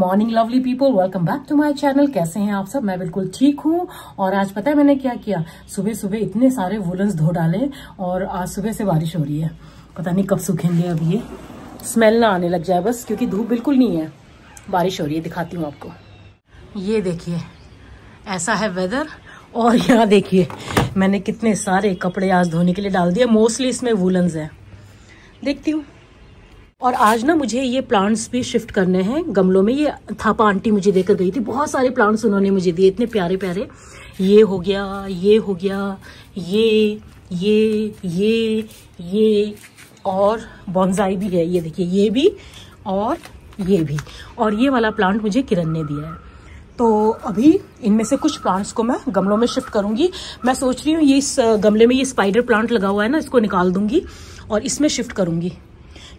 Morning lovely people, welcome back to my channel. कैसे हैं आप सब? मैं बिल्कुल ठीक हूँ। और आज पता है मैंने क्या किया? सुबह सुबह इतने सारे वुलन्स धो डाले और आज सुबह से बारिश हो रही है। पता नहीं कब सूखेंगे। अब ये स्मेल ना आने लग जाए बस, क्योंकि धूप बिल्कुल नहीं है, बारिश हो रही है। दिखाती हूँ आपको। ये देखिए ऐसा है वेदर। और यहाँ देखिए मैंने कितने सारे कपड़े आज धोने के लिए डाल दिए। मोस्टली इसमें वुलन्स हैं। देखती हूँ। और आज ना मुझे ये प्लांट्स भी शिफ्ट करने हैं गमलों में। ये थापा आंटी मुझे देकर गई थी, बहुत सारे प्लांट्स उन्होंने मुझे दिए, इतने प्यारे प्यारे। ये हो गया, ये हो गया, ये और बॉन्साई भी है। ये देखिए ये भी और ये भी। और ये वाला प्लांट मुझे किरण ने दिया है। तो अभी इनमें से कुछ प्लांट्स को मैं गमलों में शिफ्ट करूंगी। मैं सोच रही हूँ ये इस गमले में ये स्पाइडर प्लांट लगा हुआ है ना, इसको निकाल दूंगी और इसमें शिफ्ट करूंगी,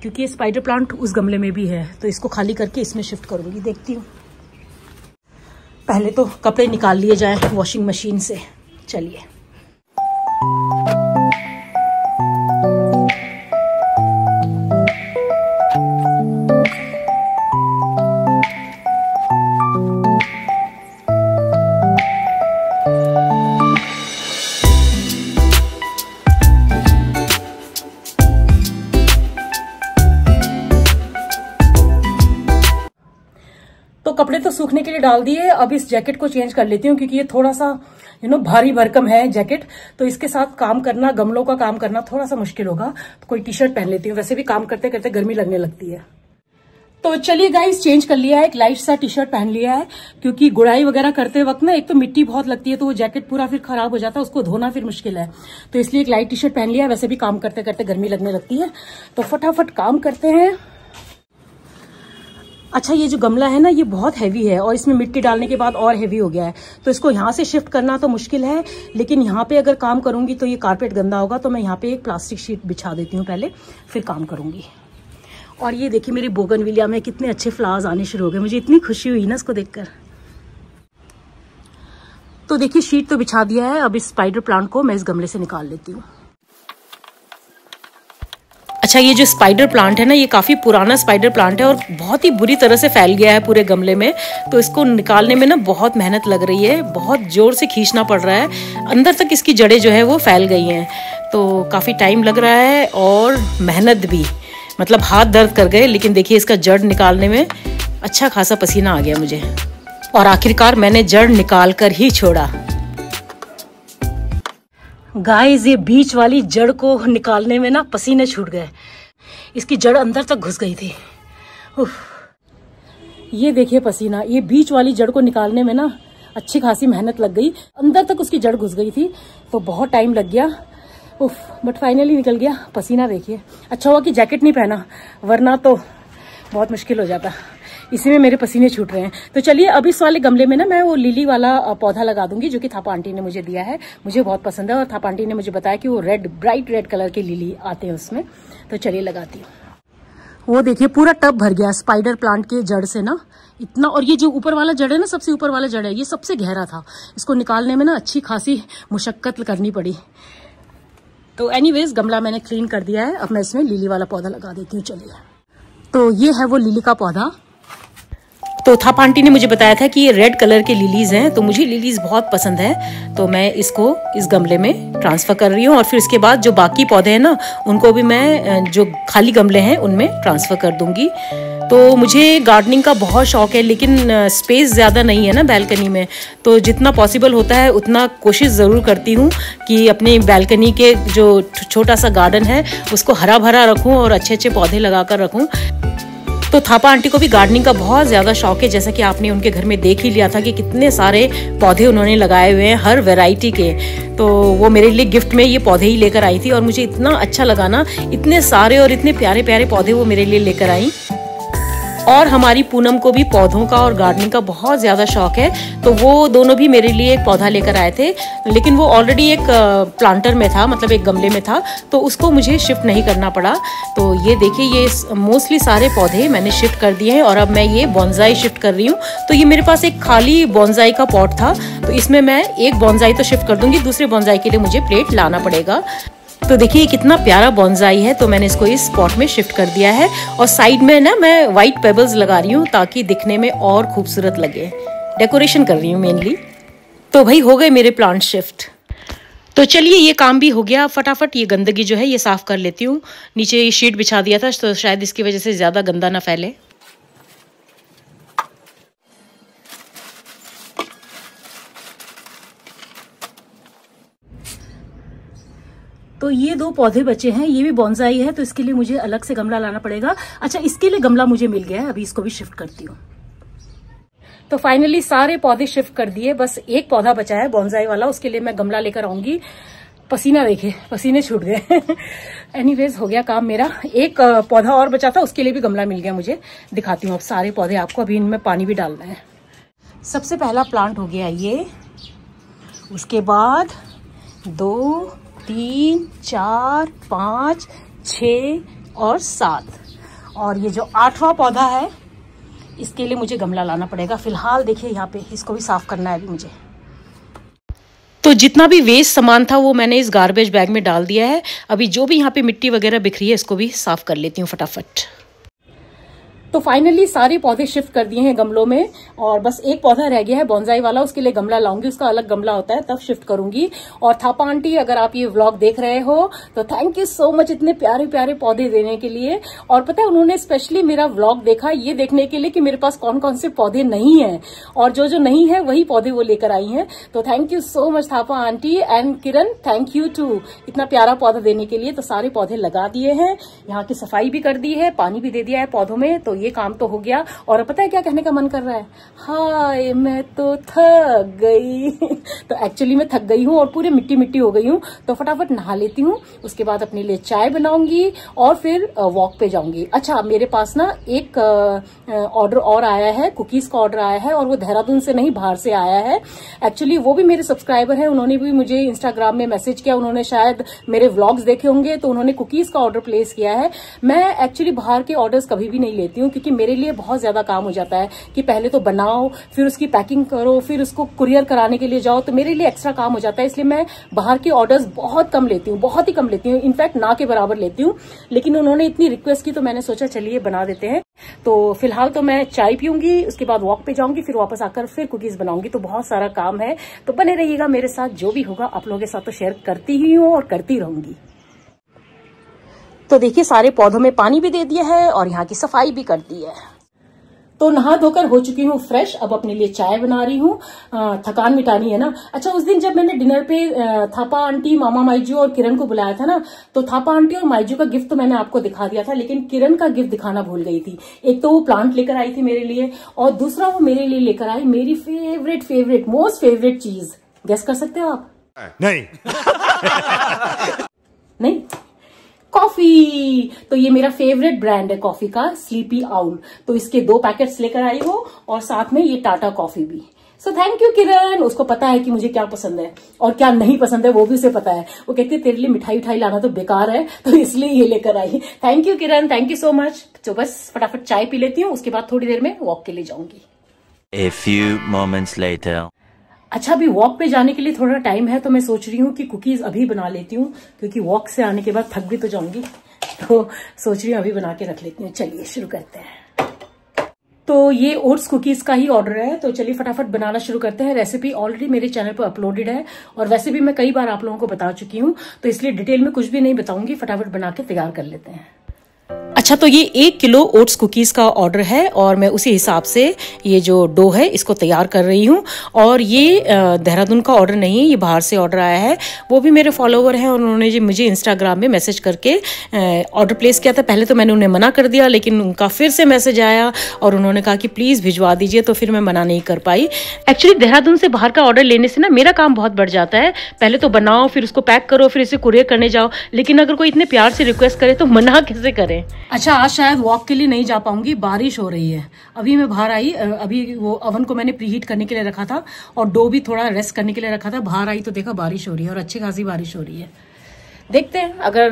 क्योंकि ये स्पाइडर प्लांट उस गमले में भी है। तो इसको खाली करके इसमें शिफ्ट करूंगी। देखती हूँ। पहले तो कपड़े निकाल लिए जाए वॉशिंग मशीन से। चलिए। तो कपड़े तो सूखने के लिए डाल दिए। अब इस जैकेट को चेंज कर लेती हूँ, क्योंकि ये थोड़ा सा भारी भरकम है जैकेट। तो इसके साथ काम करना, गमलों का काम करना थोड़ा सा मुश्किल होगा। तो कोई टी शर्ट पहन लेती हूँ। वैसे भी काम करते करते गर्मी लगने लगती है। तो चलिए गाइस, चेंज कर लिया है। एक लाइट सा टी शर्ट पहन लिया है, क्योंकि गुड़ाई वगैरह करते वक्त ना एक तो मिट्टी बहुत लगती है, तो वो जैकेट पूरा फिर खराब हो जाता है, उसको धोना फिर मुश्किल है। तो इसलिए एक लाइट टी शर्ट पहन लिया है। वैसे भी काम करते करते गर्मी लगने लगती है, तो फटाफट काम करते हैं। अच्छा, ये जो गमला है ना, ये बहुत हैवी है और इसमें मिट्टी डालने के बाद और हैवी हो गया है। तो इसको यहाँ से शिफ्ट करना तो मुश्किल है, लेकिन यहाँ पे अगर काम करूंगी तो ये कारपेट गंदा होगा। तो मैं यहाँ पे एक प्लास्टिक शीट बिछा देती हूँ पहले, फिर काम करूंगी। और ये देखिए मेरी बोगनविलिया में कितने अच्छे फ्लावर्स आने शुरू हो गए। मुझे इतनी खुशी हुई ना इसको देखकर। तो देखिए शीट तो बिछा दिया है। अब इस स्पाइडर प्लांट को मैं इस गमले से निकाल लेती हूँ। अच्छा, ये जो स्पाइडर प्लांट है ना, ये काफी पुराना स्पाइडर प्लांट है और बहुत ही बुरी तरह से फैल गया है पूरे गमले में। तो इसको निकालने में ना बहुत मेहनत लग रही है, बहुत जोर से खींचना पड़ रहा है। अंदर तक इसकी जड़ें जो है वो फैल गई हैं, तो काफी टाइम लग रहा है और मेहनत भी, मतलब हाथ दर्द कर गए। लेकिन देखिए इसका जड़ निकालने में अच्छा खासा पसीना आ गया मुझे, और आखिरकार मैंने जड़ निकाल कर ही छोड़ा। गाइस, ये बीच वाली जड़ को निकालने में ना पसीने छूट गए। इसकी जड़ अंदर तक घुस गई थी। ये देखिए पसीना। ये बीच वाली जड़ को निकालने में ना अच्छी खासी मेहनत लग गई। अंदर तक उसकी जड़ घुस गई थी, तो बहुत टाइम लग गया। बट फाइनली निकल गया। पसीना देखिए। अच्छा हुआ कि जैकेट नहीं पहना, वरना तो बहुत मुश्किल हो जाता। इसी में मेरे पसीने छूट रहे हैं। तो चलिए, अब इस वाले गमले में ना मैं वो लिली वाला पौधा लगा दूंगी, जो कि थापा आंटी ने मुझे दिया है। मुझे बहुत पसंद है और थापा आंटी ने मुझे बताया कि वो ब्राइट रेड कलर के लिली आते हैं उसमें। तो चलिए लगाती हूँ। वो देखिए पूरा टब भर गया स्पाइडर प्लांट के जड़ से ना, इतना। और ये जो ऊपर वाला जड़ है ना, सबसे ऊपर वाला जड़ है, ये सबसे गहरा था। इसको निकालने में ना अच्छी खासी मुशक्कत करनी पड़ी। तो एनीवेज गमला मैंने क्लीन कर दिया है। अब मैं इसमें लिली वाला पौधा लगा देती हूँ। चलिए। तो ये है वो लिली का पौधा। तो थापा आंटी ने मुझे बताया था कि ये रेड कलर के लिलीज हैं, तो मुझे लिलीज बहुत पसंद है। तो मैं इसको इस गमले में ट्रांसफर कर रही हूँ, और फिर इसके बाद जो बाकी पौधे हैं ना, उनको भी मैं जो खाली गमले हैं उनमें ट्रांसफर कर दूंगी। तो मुझे गार्डनिंग का बहुत शौक है, लेकिन स्पेस ज़्यादा नहीं है ना बैल्कनी में। तो जितना पॉसिबल होता है उतना कोशिश ज़रूर करती हूँ कि अपनी बैल्कनी के जो छोटा सा गार्डन है उसको हरा भरा रखूँ और अच्छे अच्छे पौधे लगा कर रखूँ। तो थापा आंटी को भी गार्डनिंग का बहुत ज़्यादा शौक है। जैसा कि आपने उनके घर में देख ही लिया था कि कितने सारे पौधे उन्होंने लगाए हुए हैं, हर वैरायटी के। तो वो मेरे लिए गिफ्ट में ये पौधे ही लेकर आई थी, और मुझे इतना अच्छा लगा ना, इतने सारे और इतने प्यारे प्यारे पौधे वो मेरे लिए लेकर आई। और हमारी पूनम को भी पौधों का और गार्डनिंग का बहुत ज़्यादा शौक है, तो वो दोनों भी मेरे लिए एक पौधा लेकर आए थे। लेकिन वो ऑलरेडी एक प्लांटर में था, मतलब एक गमले में था, तो उसको मुझे शिफ्ट नहीं करना पड़ा। तो ये देखिए, ये मोस्टली सारे पौधे मैंने शिफ्ट कर दिए हैं, और अब मैं ये बॉन्साई शिफ्ट कर रही हूँ। तो ये मेरे पास एक खाली बॉन्साई का पॉट था, तो इसमें मैं एक बॉन्साई तो शिफ्ट कर दूंगी, दूसरे बॉन्साई के लिए मुझे प्लेट लाना पड़ेगा। तो देखिए कितना प्यारा बॉन्साई है, तो मैंने इसको इस पॉट में शिफ्ट कर दिया है और साइड में ना मैं व्हाइट पेबल्स लगा रही हूँ ताकि दिखने में और खूबसूरत लगे। डेकोरेशन कर रही हूँ मेनली। तो भाई हो गए मेरे प्लांट शिफ्ट। तो चलिए ये काम भी हो गया, फटाफट ये गंदगी जो है ये साफ कर लेती हूँ। नीचे ये शीट बिछा दिया था तो शायद इसकी वजह से ज़्यादा गंदा ना फैले। तो ये 2 पौधे बचे हैं, ये भी बॉन्साई है तो इसके लिए मुझे अलग से गमला लाना पड़ेगा। अच्छा, इसके लिए गमला मुझे मिल गया है, अभी इसको भी शिफ्ट करती हूँ। तो फाइनली सारे पौधे शिफ्ट कर दिए, बस एक पौधा बचा है बॉन्साई वाला, उसके लिए मैं गमला लेकर आऊंगी। पसीना देखिए, पसीने छूट गए। एनीवेज हो गया काम मेरा। एक पौधा और बचा था, उसके लिए भी गमला मिल गया मुझे। दिखाती हूँ अब सारे पौधे आपको, अभी इनमें पानी भी डालना है। सबसे पहला प्लांट हो गया ये, उसके बाद 2, 3, 4, 5, 6 और 7, और ये जो 8वां पौधा है इसके लिए मुझे गमला लाना पड़ेगा। फिलहाल देखिए यहाँ पे इसको भी साफ करना है अभी मुझे। तो जितना भी वेस्ट सामान था वो मैंने इस गार्बेज बैग में डाल दिया है। अभी जो भी यहाँ पे मिट्टी वगैरह बिखरी है इसको भी साफ कर लेती हूँ फटाफट। तो फाइनली सारे पौधे शिफ्ट कर दिए हैं गमलों में, और बस एक पौधा रह गया है बॉन्साई वाला, उसके लिए गमला लाऊंगी, उसका अलग गमला होता है तब शिफ्ट करूंगी। और थापा आंटी अगर आप ये व्लॉग देख रहे हो तो थैंक यू सो मच इतने प्यारे प्यारे पौधे देने के लिए। और पता है उन्होंने स्पेशली मेरा व्लॉग देखा ये देखने के लिए कि मेरे पास कौन कौन से पौधे नहीं है, और जो जो नहीं है वही पौधे वो लेकर आई हैं। तो thank you so much Thapa aunty and Kiran, thank you too इतना प्यारा पौधा देने के लिए। तो सारे पौधे लगा दिए हैं, यहाँ की सफाई भी कर दी है, पानी भी दे दिया है पौधों में, तो ये काम तो हो गया। और पता है क्या कहने का मन कर रहा है, हाय मैं तो थक गई। तो एक्चुअली मैं थक गई हूँ और पूरे मिट्टी मिट्टी हो गई हूँ, तो फटाफट नहा लेती हूँ, उसके बाद अपने लिए चाय बनाऊंगी और फिर वॉक पे जाऊंगी। अच्छा, मेरे पास ना एक ऑर्डर और आया है, कुकीज का ऑर्डर आया है, और वो देहरादून से नहीं बाहर से आया है। एक्चुअली वो भी मेरे सब्सक्राइबर है, उन्होंने भी मुझे इंस्टाग्राम में मैसेज किया, उन्होंने शायद मेरे व्लॉग्स देखे होंगे तो उन्होंने कुकीज का ऑर्डर प्लेस किया है। मैं एक्चुअली बाहर के ऑर्डर्स कभी भी नहीं लेती हूँ क्योंकि मेरे लिए बहुत ज्यादा काम हो जाता है कि पहले तो बनाओ, फिर उसकी पैकिंग करो, फिर उसको कुरियर कराने के लिए जाओ, तो मेरे लिए एक्स्ट्रा काम हो जाता है। इसलिए मैं बाहर के ऑर्डर्स बहुत कम लेती हूँ, बहुत ही कम लेती हूँ, इनफैक्ट ना के बराबर लेती हूँ। लेकिन उन्होंने इतनी रिक्वेस्ट की तो मैंने सोचा चलिए बना देते हैं। तो फिलहाल तो मैं चाय पीऊंगी, उसके बाद वॉक पे जाऊंगी, फिर वापस आकर फिर कुकीज बनाऊंगी। तो बहुत सारा काम है, तो बने रहिएगा मेरे साथ। जो भी होगा आप लोगों के साथ तो शेयर करती ही हूँ और करती रहूंगी। तो देखिए सारे पौधों में पानी भी दे दिया है और यहाँ की सफाई भी कर दी है। तो नहा धोकर हो चुकी हूँ फ्रेश, अब अपने लिए चाय बना रही हूँ, थकान मिटानी है ना। अच्छा, उस दिन जब मैंने डिनर पे थापा आंटी, मामा माईजू और किरण को बुलाया था ना, तो थापा आंटी और माईजू का गिफ्ट तो मैंने आपको दिखा दिया था, लेकिन किरण का गिफ्ट दिखाना भूल गई थी। एक तो वो प्लांट लेकर आई थी मेरे लिए, और दूसरा वो मेरे लिए लेकर आई मेरी फेवरेट मोस्ट फेवरेट चीज। गेस कर सकते हो आप? नहीं। नहीं, कॉफी। तो ये मेरा फेवरेट ब्रांड है कॉफी का, स्लीपी आउल। तो इसके 2 पैकेट्स लेकर आई हो, और साथ में ये टाटा कॉफी भी। सो थैंक यू किरण, उसको पता है कि मुझे क्या पसंद है और क्या नहीं पसंद है, वो भी उसे पता है। वो कहती है तेरे लिए मिठाई उठाई लाना तो बेकार है, तो इसलिए ये लेकर आई। Thank you Kiran, thank you so much. तो बस फटाफट चाय पी लेती हूँ, उसके बाद थोड़ी देर में वॉक के लिए जाऊंगी। A few moments later. अच्छा, अभी वॉक पे जाने के लिए थोड़ा टाइम है, तो मैं सोच रही हूँ कि कुकीज अभी बना लेती हूँ, क्योंकि वॉक से आने के बाद थक भी तो जाऊंगी, तो सोच रही हूँ अभी बना के रख लेती हूँ। चलिए शुरू करते हैं। तो ये ओट्स कुकीज का ही ऑर्डर है, तो चलिए फटाफट बनाना शुरू करते हैं। रेसिपी ऑलरेडी मेरे चैनल पर अपलोडेड है, और वैसे भी मैं कई बार आप लोगों को बता चुकी हूँ, तो इसलिए डिटेल में कुछ भी नहीं बताऊंगी, फटाफट बना के तैयार कर लेते हैं। अच्छा, तो ये 1 किलो ओट्स कुकीज का ऑर्डर है, और मैं उसी हिसाब से ये जो डो है इसको तैयार कर रही हूँ। और ये देहरादून का ऑर्डर नहीं है, ये बाहर से ऑर्डर आया है। वो भी मेरे फॉलोवर हैं, और उन्होंने जी मुझे इंस्टाग्राम में मैसेज करके ऑर्डर प्लेस किया था। पहले तो मैंने उन्हें मना कर दिया, लेकिन उनका फिर से मैसेज आया और उन्होंने कहा कि प्लीज़ भिजवा दीजिए, तो फिर मैं मना नहीं कर पाई। एक्चुअली देहरादून से बाहर का ऑर्डर लेने से ना मेरा काम बहुत बढ़ जाता है। पहले तो बनाओ, फिर उसको पैक करो, फिर इसे कुरियर करने जाओ। लेकिन अगर कोई इतने प्यार से रिक्वेस्ट करे तो मना कैसे करें। अच्छा, आज शायद वॉक के लिए नहीं जा पाऊंगी, बारिश हो रही है। अभी मैं बाहर आई, अभी वो ओवन को मैंने प्रीहीट करने के लिए रखा था और डो भी थोड़ा रेस्ट करने के लिए रखा था। बाहर आई तो देखा बारिश हो रही है, और अच्छी खासी बारिश हो रही है। देखते हैं, अगर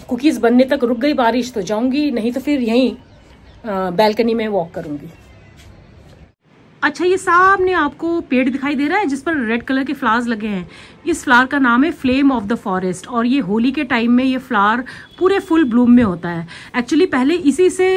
कुकीज बनने तक रुक गई बारिश तो जाऊंगी, नहीं तो फिर यहीं बैल्कनी में वॉक करूंगी। अच्छा, ये सामने आपको पेड़ दिखाई दे रहा है जिस पर रेड कलर के फ्लावर्स लगे हैं। इस फ्लावर का नाम है फ्लेम ऑफ द फॉरेस्ट और ये होली के टाइम में ये फ्लावर पूरे फुल ब्लूम में होता है। एक्चुअली पहले इसी से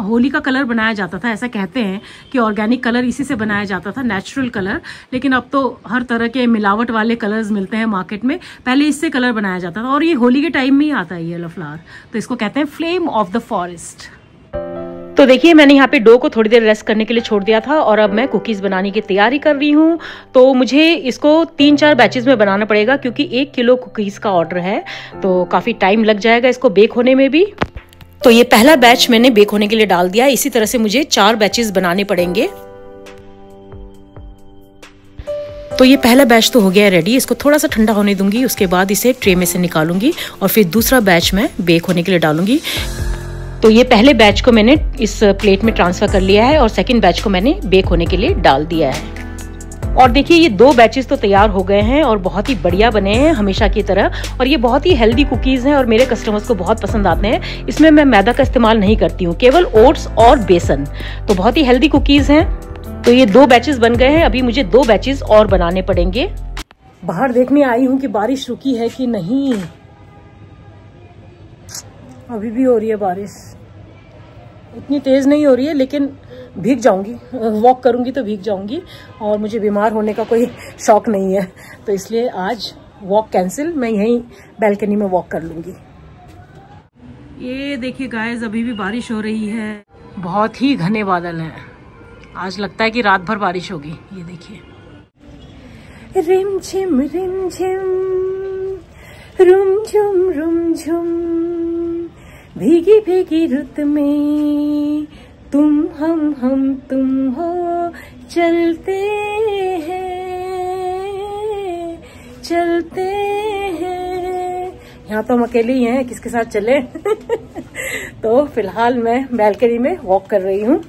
होली का कलर बनाया जाता था। ऐसा कहते हैं कि ऑर्गेनिक कलर इसी से बनाया जाता था, नेचुरल कलर। लेकिन अब तो हर तरह के मिलावट वाले कलर्स मिलते हैं मार्केट में। पहले इससे कलर बनाया जाता था और ये होली के टाइम में ही आता है ये वाला फ्लावर, तो इसको कहते हैं फ्लेम ऑफ द फॉरेस्ट। तो देखिए, मैंने यहाँ पे डो को थोड़ी देर रेस्ट करने के लिए छोड़ दिया था और अब मैं कुकीज़ बनाने की तैयारी कर रही हूँ। तो मुझे इसको 3-4 बैचेस में बनाना पड़ेगा क्योंकि 1 किलो कुकीज़ का ऑर्डर है, तो काफ़ी टाइम लग जाएगा इसको बेक होने में भी। तो ये पहला बैच मैंने बेक होने के लिए डाल दिया। इसी तरह से मुझे 4 बैचेस बनाने पड़ेंगे। तो ये पहला बैच तो हो गया है रेडी। इसको थोड़ा सा ठंडा होने दूंगी, उसके बाद इसे ट्रे में से निकालूंगी और फिर दूसरा बैच मैं बेक होने के लिए डालूंगी। तो ये पहले बैच को मैंने इस प्लेट में ट्रांसफर कर लिया है और सेकंड बैच को मैंने बेक होने के लिए डाल दिया है। और देखिए, ये 2 बैचेस तो तैयार हो गए हैं और बहुत ही बढ़िया बने हैं हमेशा की तरह। और ये बहुत ही हेल्दी कुकीज़ हैं और मेरे कस्टमर्स को बहुत पसंद आते हैं। इसमें मैं मैदा का इस्तेमाल नहीं करती हूँ, केवल ओट्स और बेसन। तो बहुत ही हेल्दी कुकीज़ हैं। तो ये 2 बैचेस बन गए हैं। अभी मुझे 2 बैचेस और बनाने पड़ेंगे। बाहर देखने आई हूँ कि बारिश रुकी है कि नहीं। अभी भी हो रही है बारिश, इतनी तेज नहीं हो रही है लेकिन भीग जाऊंगी। वॉक करूंगी तो भीग जाऊंगी और मुझे बीमार होने का कोई शौक नहीं है, तो इसलिए आज वॉक कैंसिल। मैं यहीं बैल्कनी में वॉक कर लूंगी। ये देखिए गाइस, अभी भी बारिश हो रही है। बहुत ही घने बादल हैं। आज लगता है कि रात भर बारिश होगी। ये देखिए, रिमझिम रिमझिम रुमझुम रुमझुम, भीगी भीगी रुत में तुम हम तुम हो, चलते हैं। यहाँ तो हम अकेले ही हैं, किसके साथ चले। तो फिलहाल मैं बैल्कनी में वॉक कर रही हूँ।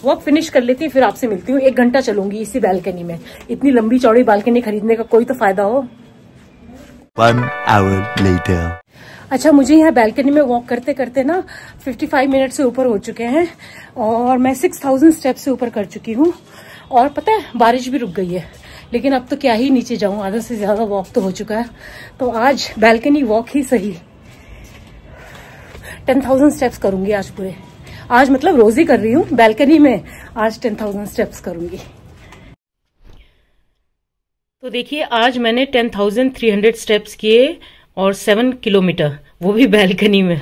वॉक फिनिश कर लेती हूँ, फिर आपसे मिलती हूँ। 1 घंटा चलूंगी इसी बैल्कनी में। इतनी लंबी चौड़ी बालकनी खरीदने का कोई तो फायदा हो। 1 hour later. अच्छा, मुझे यहाँ बैल्कनी में वॉक करते करते ना 55 मिनट से ऊपर हो चुके हैं और मैं 6000 स्टेप्स से ऊपर कर चुकी हूँ। और पता है, बारिश भी रुक गई है, लेकिन अब तो क्या ही नीचे जाऊं, आधा से ज्यादा वॉक तो हो चुका है। तो आज बैल्कनी वॉक ही सही, 10,000 स्टेप्स करूंगी आज पूरे। आज मतलब रोज ही कर रही हूँ बैल्कनी में, आज 10,000 स्टेप्स करूंगी। तो देखिए, आज मैंने 10,300 स्टेप्स किए और 7 किलोमीटर, वो भी बैल्कनी में।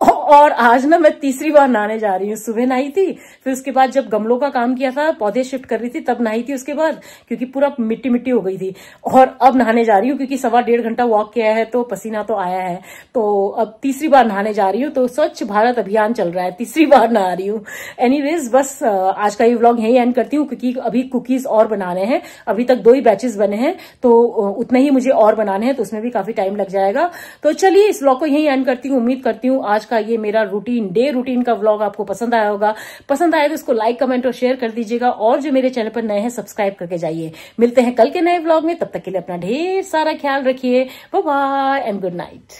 और आज ना मैं तीसरी बार नहाने जा रही हूँ। सुबह नहाई थी, फिर उसके बाद जब गमलों का काम किया था, पौधे शिफ्ट कर रही थी, तब नहाई थी उसके बाद, क्योंकि पूरा मिट्टी मिट्टी हो गई थी। और अब नहाने जा रही हूँ क्योंकि 1.25 घंटा वॉक किया है तो पसीना तो आया है। तो अब तीसरी बार नहाने जा रही हूँ। तो स्वच्छ भारत अभियान चल रहा है, तीसरी बार नहा रही हूँ। एनीवेज, बस आज का ये व्लॉग यही एंड करती हूँ क्योंकि अभी कुकीज और बनाने हैं। अभी तक 2 ही बैचेस बने हैं, तो उतने ही मुझे और बनाने हैं, तो उसमें भी काफी टाइम लग जाएगा। तो चलिए, इस व्लॉग को यही एंड करती हूँ। उम्मीद करती हूँ आज का ये मेरा डे रूटीन का व्लॉग आपको पसंद आया होगा। पसंद आए तो इसको लाइक, कमेंट और शेयर कर दीजिएगा। और जो मेरे चैनल पर नए हैं, सब्सक्राइब करके जाइए। मिलते हैं कल के नए व्लॉग में, तब तक के लिए अपना ढेर सारा ख्याल रखिए। Bye bye and good night.